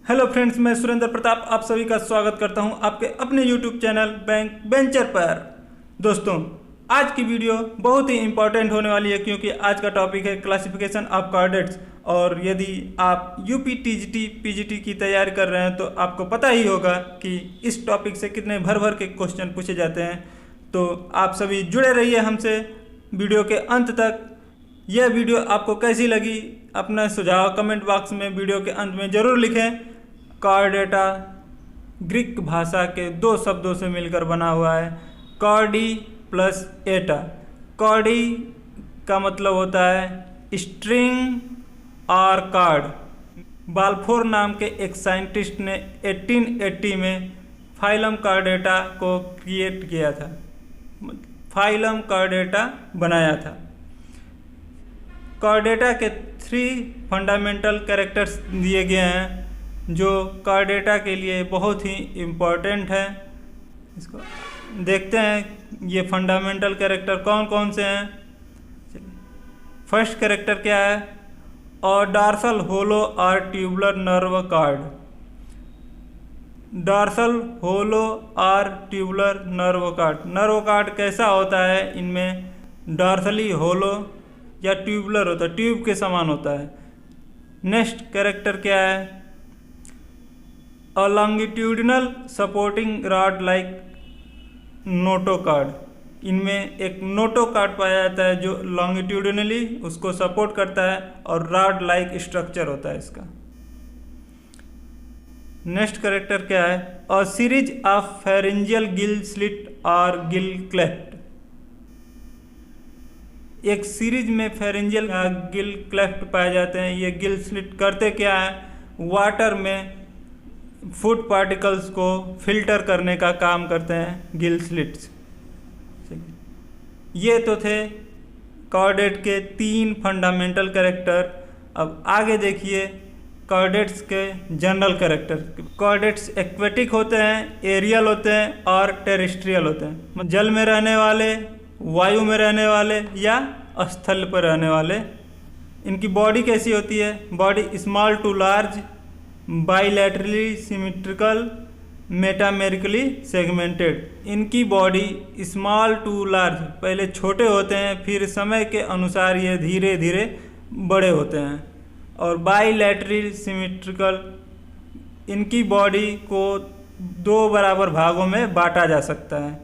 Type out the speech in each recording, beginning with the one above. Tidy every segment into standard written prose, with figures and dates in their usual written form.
Hello friends, मैं सुरेंद्र प्रताप आप सभी का स्वागत करता हूं आपके अपने यूट्यूब चैनल बैंक वेंचर पर। दोस्तों, आज की वीडियो बहुत ही इंपॉर्टेंट होने वाली है क्योंकि आज का टॉपिक है क्लासिफिकेशन ऑफ कैडेट्स। और यदि आप यूपी टीजीटी पीजीटी की तैयारी कर रहे हैं तो आपको पता ही होगा कि इस टॉपिक से कितने भर भर के क्वेश्चन पूछे जाते हैं। तो आप सभी जुड़े रहिए हमसे वीडियो के अंत तक। यह वीडियो आपको कैसी लगी अपना सुझाव कमेंट बॉक्स में वीडियो के अंत में ज़रूर लिखें। कार्डेटा ग्रीक भाषा के दो शब्दों से मिलकर बना हुआ है, कार्डी प्लस एटा। कार्डी का मतलब होता है स्ट्रिंग और कार्ड। बाल्फोर नाम के एक साइंटिस्ट ने 1880 में फाइलम कार्डेटा को क्रिएट किया था, फाइलम कार्डेटा बनाया था। कार्डेटा के 3 फंडामेंटल कैरेक्टर्स दिए गए हैं जो कार्डेटा के लिए बहुत ही इम्पोर्टेंट है। इसको देखते हैं ये फंडामेंटल कैरेक्टर कौन कौन से हैं। फर्स्ट कैरेक्टर क्या है? और डार्सल होलो और ट्यूबुलर नर्व कार्ड। डार्सल होलो और ट्यूबुलर नर्व कार्ड कैसा होता है? इनमें डार्सली होलो या ट्यूबुलर होता है, ट्यूब के समान होता है। नेक्स्ट कैरेक्टर क्या है? A longitudinal supporting rod like notochord. इनमें एक नोटोकार्ड पाया जाता है जो लॉन्गिट्यूडिनली उसको सपोर्ट करता है और रॉड लाइक स्ट्रक्चर होता है इसका। नेक्स्ट कैरेक्टर क्या है? A series of pharyngeal Gill slit और गिल क्लेफ्ट। एक सीरीज में फेरेंजियल गिल क्लेफ्ट पाए जाते हैं। ये गिल स्लिट करते क्या है? वाटर में फूड पार्टिकल्स को फिल्टर करने का काम करते हैं गिल स्लिट्स। ये तो थे कार्डेट के 3 फंडामेंटल कैरेक्टर। अब आगे देखिए कार्डेट्स के जनरल कैरेक्टर। कार्डेट्स एक्वेटिक होते हैं, एरियल होते हैं और टेरेस्ट्रियल होते हैं। जल में रहने वाले, वायु में रहने वाले या स्थल पर रहने वाले। इनकी बॉडी कैसी होती है? Body small to large, bilaterally symmetrical, metamerically segmented. इनकी बॉडी स्मॉल टू लार्ज, पहले छोटे होते हैं फिर समय के अनुसार ये धीरे धीरे बड़े होते हैं। और बाइलैटरली सिमेट्रिकल, इनकी बॉडी को 2 बराबर भागों में बांटा जा सकता है।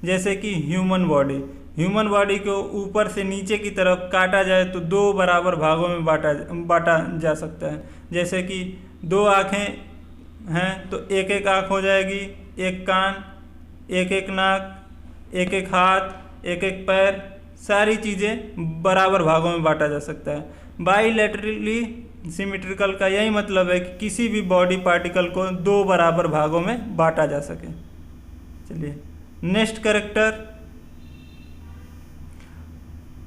जैसे कि ह्यूमन बॉडी को ऊपर से नीचे की तरफ काटा जाए तो 2 बराबर भागों में बांटा जा सकता है। जैसे कि 2 आँखें हैं तो एक एक आँख हो जाएगी, एक कान, एक एक नाक, एक एक हाथ, एक एक पैर, सारी चीज़ें बराबर भागों में बांटा जा सकता है। बाइलैटरली सिमेट्रिकल का यही मतलब है कि किसी भी बॉडी पार्टिकल को 2 बराबर भागों में बांटा जा सके। चलिए next character,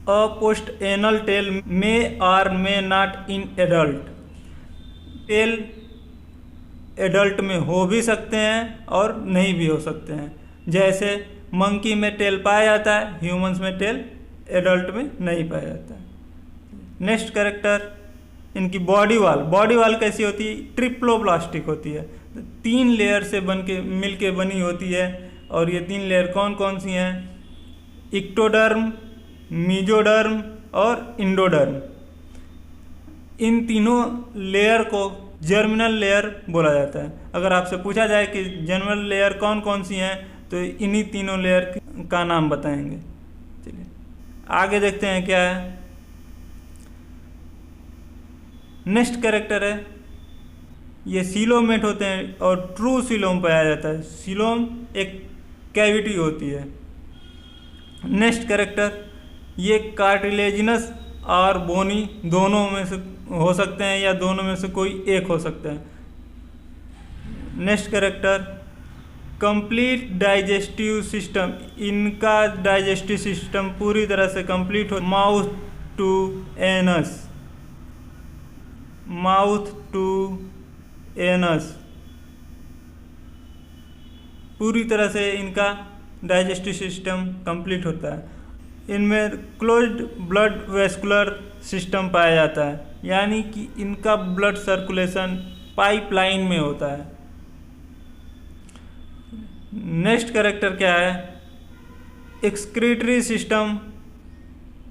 a post anal tail may और may not in adult. Tail adult में हो भी सकते हैं और नहीं भी हो सकते हैं। जैसे मंकी में टेल पाया जाता है, ह्यूमंस में टेल एडल्ट में नहीं पाया जाता है। नेक्स्ट कैरेक्टर, इनकी बॉडी वाल कैसी होती है? ट्रिप्लोब्लास्टिक होती है। 3 लेयर से मिल के बनी होती है। और ये 3 लेयर कौन कौन सी हैं? इक्टोडर्म, मीजोडर्म और इंडोडर्म। इन तीनों लेयर को जर्मिनल लेयर बोला जाता है। अगर आपसे पूछा जाए कि जर्मिनल लेयर कौन कौन सी हैं तो इन्हीं तीनों लेयर का नाम बताएंगे। चलिए आगे देखते हैं क्या है। नेक्स्ट कैरेक्टर है, ये सीलोमेट होते हैं और ट्रू सीलोम पाया जाता है। सीलोम एक कैविटी होती है। नेक्स्ट कैरेक्टर, ये कार्टिलेजिनस और बोनी दोनों में से हो सकते हैं या दोनों में से कोई एक हो सकता है। Next character, complete digestive system. इनका डाइजेस्टिव सिस्टम पूरी तरह से कंप्लीट हो। माउथ टू एनस, पूरी तरह से इनका डाइजेस्टिव सिस्टम कंप्लीट होता है। इनमें क्लोज्ड ब्लड वेस्कुलर सिस्टम पाया जाता है, यानी कि इनका ब्लड सर्कुलेशन पाइपलाइन में होता है। नेक्स्ट कैरेक्टर क्या है? Excretory system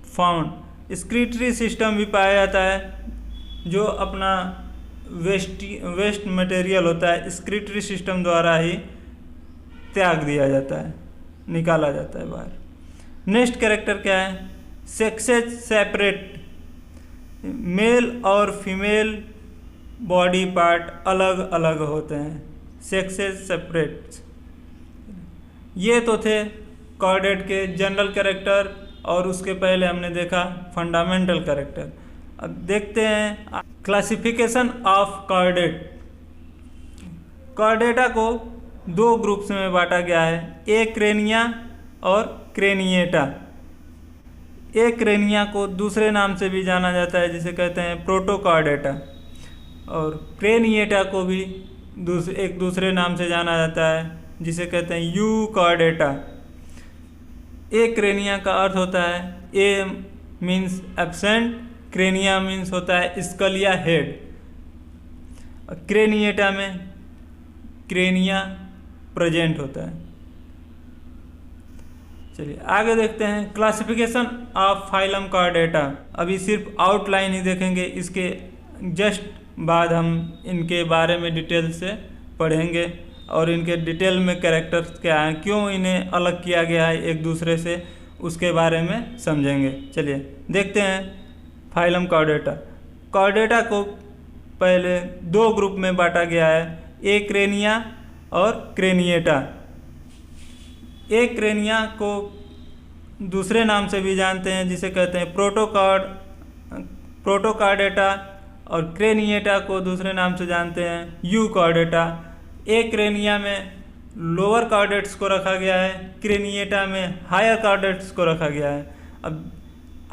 found. Excretory system भी पाया जाता है जो अपना वेस्ट मटेरियल होता है एक्सक्रीटरी सिस्टम द्वारा ही त्याग दिया जाता है, निकाला जाता है बाहर। नेक्स्ट कैरेक्टर क्या है? Sexes separate. मेल और फीमेल बॉडी पार्ट अलग अलग होते हैं, सेक्सेस सेपरेट। ये तो थे कॉर्डेट के जनरल कैरेक्टर, और उसके पहले हमने देखा फंडामेंटल कैरेक्टर। अब देखते हैं क्लासिफिकेशन ऑफ कॉर्डेट। कॉर्डेटा को दो ग्रुप्स में बांटा गया है, ए क्रेनिया और क्रेनिएटा। ए क्रेनिया को दूसरे नाम से भी जाना जाता है जिसे कहते हैं प्रोटोकॉर्डेटा, और क्रेनिएटा को भी एक दूसरे नाम से जाना जाता है जिसे कहते हैं यूकॉर्डेटा। ए क्रेनिया का अर्थ होता है, ए मीन्स एब्सेंट, क्रेनिया मीन्स होता है स्कल या हेड। क्रेनिएटा में क्रेनिया प्रेजेंट होता है। चलिए आगे देखते हैं क्लासिफिकेशन ऑफ फाइलम कॉर्डेटा। अभी सिर्फ आउटलाइन ही देखेंगे, इसके जस्ट बाद हम इनके बारे में डिटेल से पढ़ेंगे और इनके डिटेल में कैरेक्टर्स क्या हैं, क्यों इन्हें अलग किया गया है एक दूसरे से, उसके बारे में समझेंगे। चलिए देखते हैं फाइलम कॉर्डेटा। कॉर्डेटा को पहले दो ग्रुप में बांटा गया है, ए क्रेनिया और क्रेनिएटा। ए क्रेनिया को दूसरे नाम से भी जानते हैं जिसे कहते हैं प्रोटोकॉर्डेटा, और क्रेनिएटा को दूसरे नाम से जानते हैं यूकॉर्डेटा। ए क्रेनिया में लोअर कॉर्डेट्स को रखा गया है, क्रेनिएटा में हायर कॉर्डेट्स को रखा गया है। अब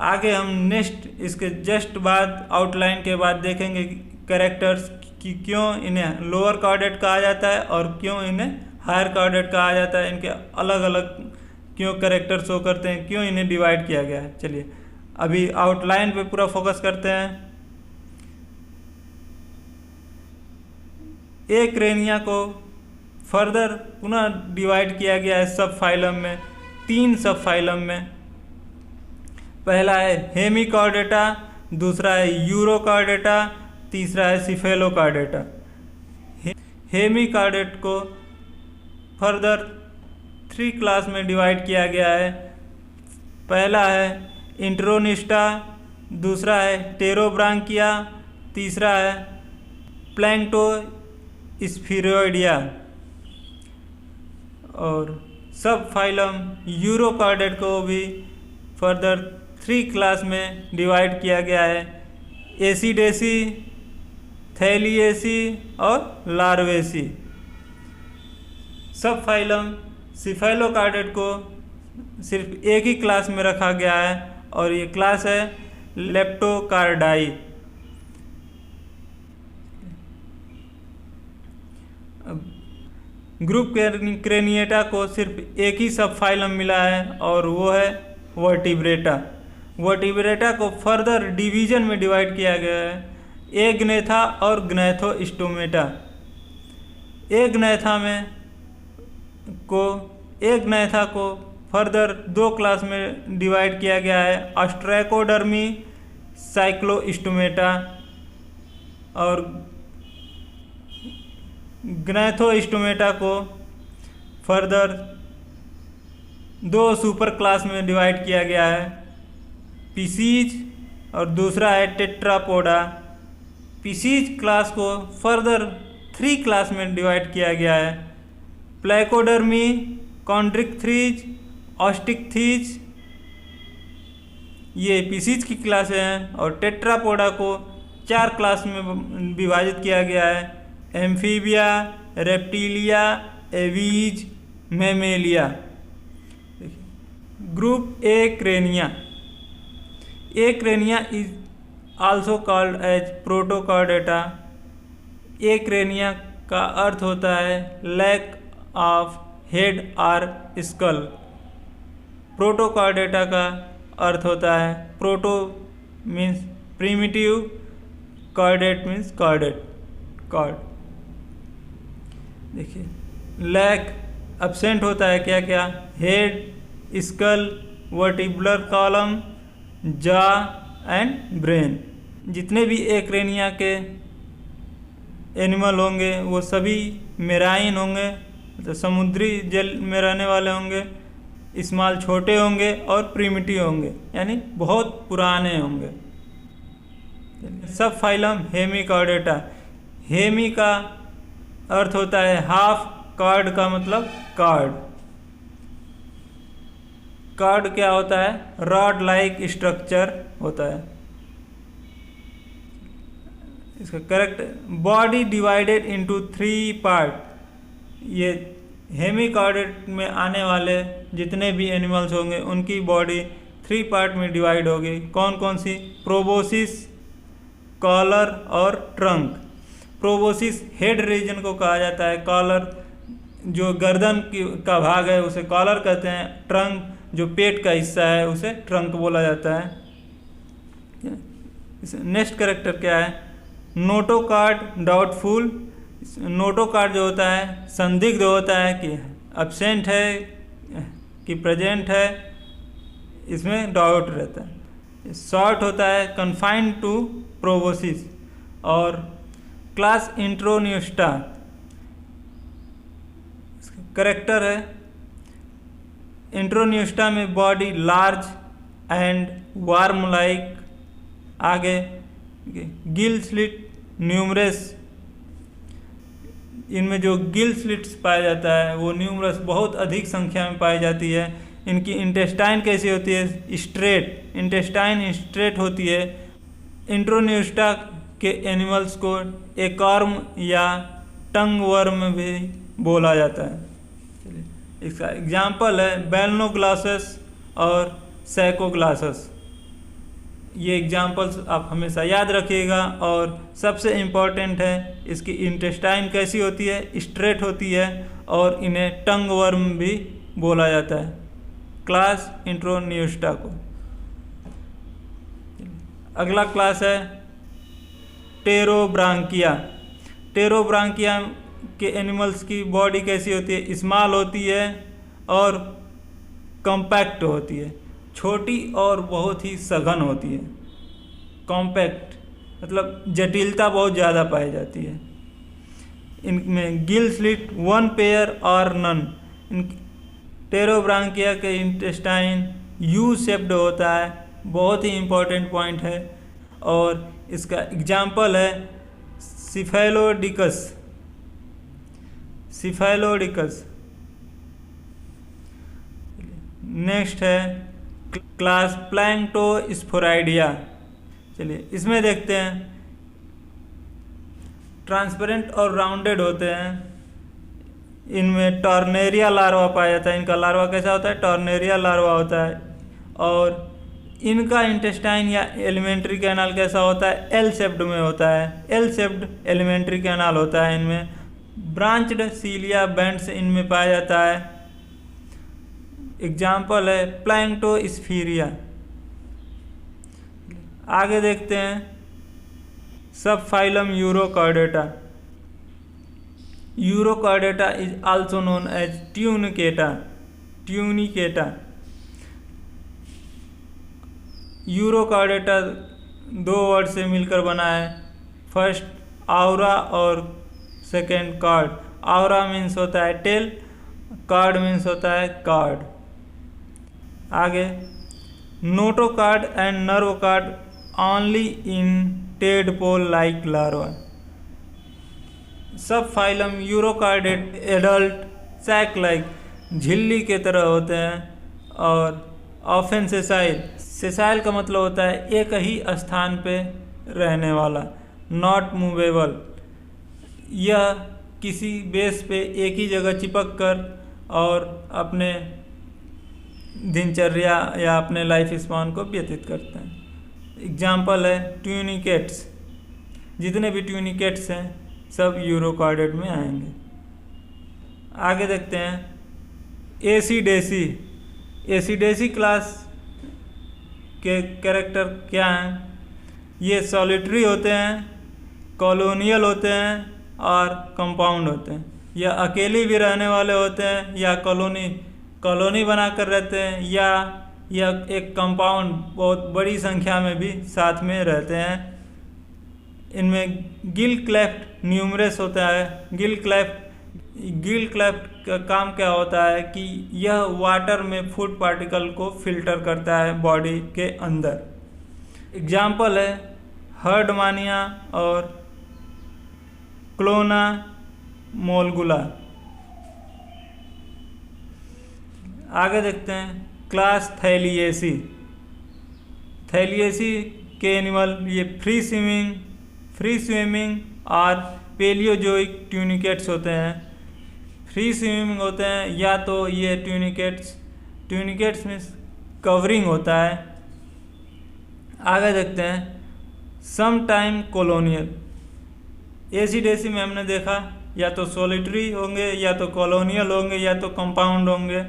आगे हम नेक्स्ट इसके जस्ट बाद आउटलाइन के बाद देखेंगे कैरेक्टर्स कि क्यों इन्हें लोअर कॉर्डेट कहा जाता है और क्यों इन्हें हायर कॉर्डेट कहा जाता है, इनके अलग अलग क्यों कैरेक्टर शो करते हैं, क्यों इन्हें डिवाइड किया गया है। चलिए अभी आउटलाइन पे पूरा फोकस करते हैं। ए क्रेनिया को फर्दर पुनः डिवाइड किया गया है सब फाइलम में, 3 सब फाइलम में। पहला है हेमिकॉर्डेटा, दूसरा है यूरोकॉर्डेटा, तीसरा है सिफेलोकॉर्डेटा। हेमिकॉर्डेट को फर्दर 3 क्लास में डिवाइड किया गया है। पहला है इंट्रोनिस्टा, दूसरा है टेरोब्रांकिया, तीसरा है प्लैंक्टो स्फीरोइडिया। और सब फाइलम यूरोकॉर्डेट को भी फर्दर 3 क्लास में डिवाइड किया गया है, एसिडेसी, थैलिएसी और लार्वेसी। सब फाइलम सिफेलोकॉर्डेट को सिर्फ एक ही क्लास में रखा गया है और ये क्लास है लेप्टोकार्डाई। ग्रुप क्रेनिएटा को सिर्फ एक ही सब फाइलम मिला है और वो है वर्टिब्रेटा। वर्टिब्रेटा को फर्दर डिवीजन में डिवाइड किया गया है, ए ग्नेथा और ग्नैथोस्टोमेटा। ए ग्नैथा को फर्दर 2 क्लास में डिवाइड किया गया है, ऑस्ट्रैकोडर्मी, साइक्लोस्टोमेटा। और ग्नैथोस्टोमेटा को फर्दर 2 सुपर क्लास में डिवाइड किया गया है, पिसीज और दूसरा है टेट्रापोडा। पिसीज क्लास को फर्दर 3 क्लास में डिवाइड किया गया है, प्लैकोडर्मी, कॉन्ड्रिक्थीज, ऑस्टिकथीज। ये पिसीज की क्लासें हैं। और टेट्रापोडा को 4 क्लास में विभाजित किया गया है, amphibia, reptilia, aves, mammalia. Group acrania. Acrania is also called as protochordata. Acrania का अर्थ होता है लैक ऑफ हेड और स्कल। प्रोटोकॉर्डेटा का अर्थ होता है proto means primitive, chordate means chordate. Cord. देखिए लैक एब्सेंट होता है क्या क्या, head, skull, vertebral column, jaw and brain. जितने भी एक्रेनिया के एनिमल होंगे वो सभी मेराइन होंगे, मतलब समुद्री जल में रहने वाले होंगे, स्मॉल छोटे होंगे और प्रिमिटिव होंगे, यानी बहुत पुराने होंगे। सब फाइलम हेमिकॉर्डेटा। हेमी का अर्थ होता है हाफ, कॉर्ड का मतलब कार्ड। कार्ड क्या होता है, रॉड लाइक स्ट्रक्चर होता है। इसका correct, body divided into 3 part. ये हेमिकॉर्डेट में आने वाले जितने भी एनिमल्स होंगे उनकी बॉडी 3 पार्ट में डिवाइड होगी। कौन कौन सी, प्रोबोसिस, कॉलर और ट्रंक। प्रोबोसिस हेड रीजन को कहा जाता है, कॉलर जो गर्दन का भाग है उसे कॉलर कहते हैं, ट्रंक जो पेट का हिस्सा है उसे ट्रंक बोला जाता है। नेक्स्ट कैरेक्टर क्या है, नोटोकार्ड डाउटफुल। नोटोकार्ड जो होता है संदिग्ध होता है कि एब्सेंट है कि प्रेजेंट है, इसमें डाउट रहता है। शॉर्ट होता है कन्फाइंड टू प्रोबोसिस। और क्लास इंट्रोन्यूस्टा करेक्टर है, इंट्रोन्यूस्टा में body large and warm like. आगे गिल स्लिट न्यूमरस, इनमें जो गिल स्लिट्स पाया जाता है वो न्यूमरस बहुत अधिक संख्या में पाई जाती है। इनकी इंटेस्टाइन कैसी होती है, स्ट्रेट, इंटेस्टाइन स्ट्रेट होती है। इंट्रोन्यूस्टा के एनिमल्स को एकॉर्म या टंग वर्म भी बोला जाता है। चलिए इसका एग्जाम्पल है बेलनोग्लासस और सैकोग्लासस। ये एग्जाम्पल्स आप हमेशा याद रखिएगा। और सबसे इम्पॉर्टेंट है इसकी इंटेस्टाइन कैसी होती है, स्ट्रेट होती है, और इन्हें टंग वर्म भी बोला जाता है, क्लास इंट्रोन्यूस्टा को। अगला क्लास है टेरोब्रांकिया। टेरोब्रांकिया के एनिमल्स की बॉडी कैसी होती है, स्मॉल होती है और कॉम्पैक्ट होती है, छोटी और बहुत ही सघन होती है। कॉम्पैक्ट मतलब जटिलता बहुत ज़्यादा पाई जाती है। इनमें गिल स्लिट 1 पेयर और नन। इन टेरोब्रांकिया के इंटेस्टाइन यू शेप्ड होता है, बहुत ही इम्पोर्टेंट पॉइंट है। और इसका एग्जाम्पल है सिफेलोडिकस। सिफेलोडिकस। नेक्स्ट है क्लास प्लैंक्टोस्पोराइडिया। चलिए इसमें देखते हैं, ट्रांसपेरेंट और राउंडेड होते हैं। इनमें टॉर्नेरिया लार्वा पाया जाता है। इनका लार्वा कैसा होता है, टॉर्नेरिया लार्वा होता है। और इनका इंटेस्टाइन या एलिमेंट्री कैनाल कैसा होता है, एल शेप्ड में होता है। एल शेप्ड एलिमेंट्री कैनाल होता है इनमें। ब्रांच्ड सीलिया बैंड्स इनमें पाया जाता है। एग्जाम्पल है प्लैंक्टोस्फीरिया। आगे देखते हैं सब phylum urochordata. Urochordata is also known as tunicata. Tunicata. Urochordata 2 word से मिलकर बना है। फर्स्ट आउरा और सेकेंड कार्ड। आउरा मीन्स होता है टेल, कार्ड मीन्स होता है कार्ड। आगे notochord and nerve cord only in tadpole like larva. Sub phylum urochordate adult sac like, झिल्ली के तरह होते हैं। और ऑफन सेसाइल। सेसाइल का मतलब होता है एक ही स्थान पे रहने वाला, नॉट मूवेबल। यह किसी बेस पे एक ही जगह चिपक कर और अपने दिनचर्या या अपने लाइफ स्पान को व्यतीत करते हैं। एग्जाम्पल है ट्यूनिकेट्स। जितने भी ट्यूनिकेट्स हैं सब यूरोकॉर्डेट में आएंगे। आगे देखते हैं एसिडेसी। एसिडेसी क्लास के कैरेक्टर क्या हैं, ये सॉलिटरी होते हैं, कॉलोनियल होते हैं और कंपाउंड होते हैं। या अकेले भी रहने वाले होते हैं या कॉलोनी बनाकर रहते हैं, या एक कंपाउंड बहुत बड़ी संख्या में भी साथ में रहते हैं। इनमें गिल क्लेफ्ट न्यूमरस होता है। गिल क्लेफ्ट का काम क्या होता है कि यह वाटर में फूड पार्टिकल को फिल्टर करता है बॉडी के अंदर। एग्जाम्पल है हर्डमानिया और क्लोना मोलगुला। आगे देखते हैं क्लास थैलिएसी के एनिमल ये फ्री स्विमिंग और पेलियोजोइक ट्यूनिकेट्स होते हैं। फ्री स्विमिंग होते हैं या तो ये ट्यूनिकेट्स मीन्स कवरिंग होता है। आगे देखते हैं सम टाइम कॉलोनियल। एसिडेसी में हमने देखा या तो सोलिटरी होंगे या तो कॉलोनियल होंगे या तो कंपाउंड होंगे,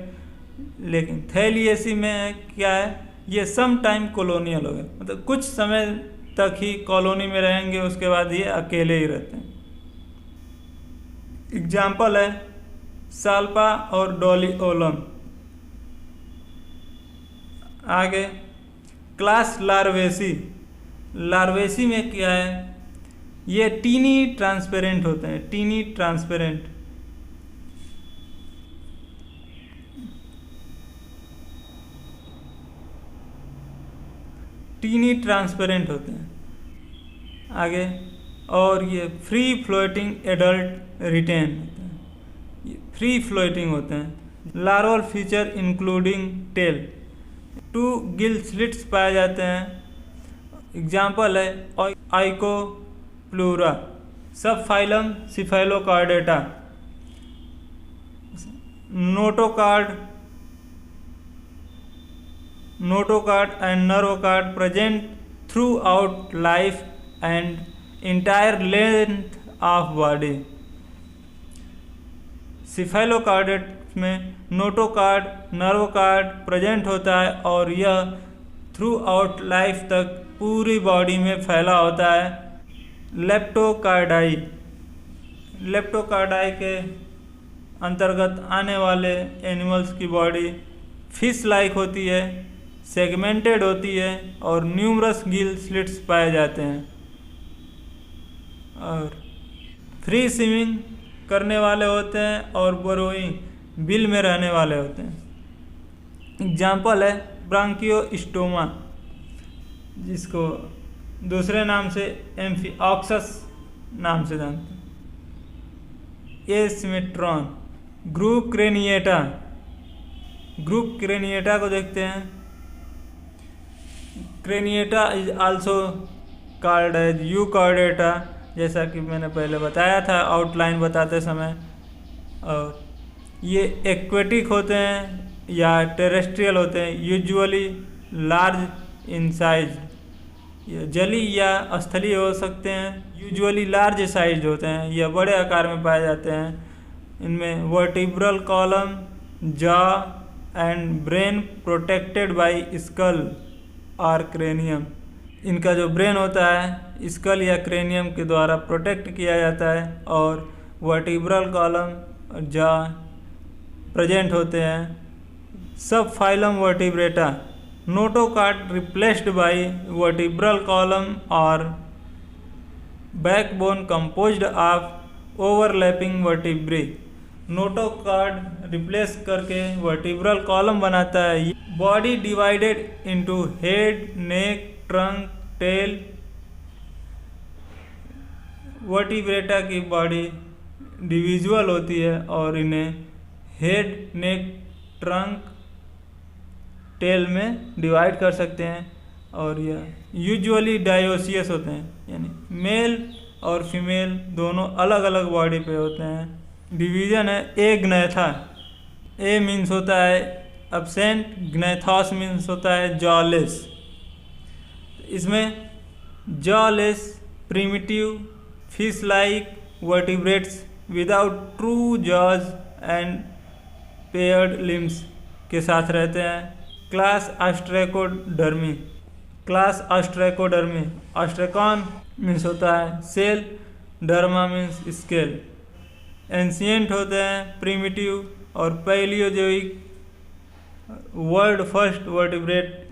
लेकिन थैलिएसी में क्या है, ये सम टाइम कॉलोनियल हो गए, मतलब कुछ समय तक ही कॉलोनी में रहेंगे, उसके बाद ये अकेले ही रहते हैं। एग्जाम्पल है साल्पा और डोलिओलम। आगे क्लास लार्वेसी में क्या है, ये टीनी ट्रांसपेरेंट होते हैं। टीनी ट्रांसपेरेंट होते हैं। आगे और ये फ्री फ्लोटिंग एडल्ट रिटेन होते हैं। ये फ्री फ्लोटिंग होते हैं। Larval feature including tail, 2 gill slits पाए जाते हैं। एग्जाम्पल है oikopleura. Sub phylum cephalochordata. Notochord and nerve cord present throughout life and entire length of body. Cephalochordate में नोटोकार्ड नर्वोकार्ड प्रेजेंट होता है और यह थ्रू आउट लाइफ तक पूरी बॉडी में फैला होता है। लेप्टोकार्डाई के अंतर्गत आने वाले एनिमल्स की बॉडी फिश लाइक होती है, सेगमेंटेड होती है और न्यूमरस गिल स्लिट्स पाए जाते हैं और फ्री स्विमिंग करने वाले होते हैं और बोरोइंग बिल में रहने वाले होते हैं। एग्जाम्पल है ब्रांकियोस्टोमा, जिसको दूसरे नाम से एम्फिऑक्सस नाम से जानते हैं। एसिमेट्रॉन। ग्रुप क्रेनिएटा को देखते हैं। Craniata is also called as euchordata, जैसा कि मैंने पहले बताया था आउटलाइन बताते समय। और ये एक्वेटिक होते हैं या टेरेस्ट्रियल होते हैं, यूजुअली लार्ज इन साइज। ये जली या स्थलीय हो सकते हैं, यूजुअली लार्ज साइज होते हैं, यह बड़े आकार में पाए जाते हैं। इनमें vertebral column, jaw and brain protected by skull और क्रेनियम। इनका जो ब्रेन होता है स्कल या क्रेनियम के द्वारा प्रोटेक्ट किया जाता है और वर्टिब्रल कॉलम और जॉ प्रेजेंट होते हैं। सब phylum vertebrata. Notochord replaced by vertebral column और backbone composed of overlapping vertebrae. Notochord replace करके वर्टिब्रल कॉलम बनाता है। Body divided into head, neck, trunk, tail. Vertebrata की बॉडी डिविजुअल होती है और इन्हें हेड, नेक, ट्रंक, टेल में डिवाइड कर सकते हैं और यह यूजुअली डायोसियस होते हैं, यानी मेल और फीमेल दोनों अलग अलग बॉडी पे होते हैं। डिवीज़न है एग्नैथा। ए मीन्स होता है एब्सेंट, ग्नैथॉस मीन्स होता है जॉलेस। इसमें jawless primitive fish like vertebrates without true jaws and paired limbs के साथ रहते हैं। Class Ostracodermi. ऑस्ट्रेकॉन मीन्स होता है shell derma means scale. Ancient होते हैं प्रिमिटिव और पैलियोजोइक। World first vertebrate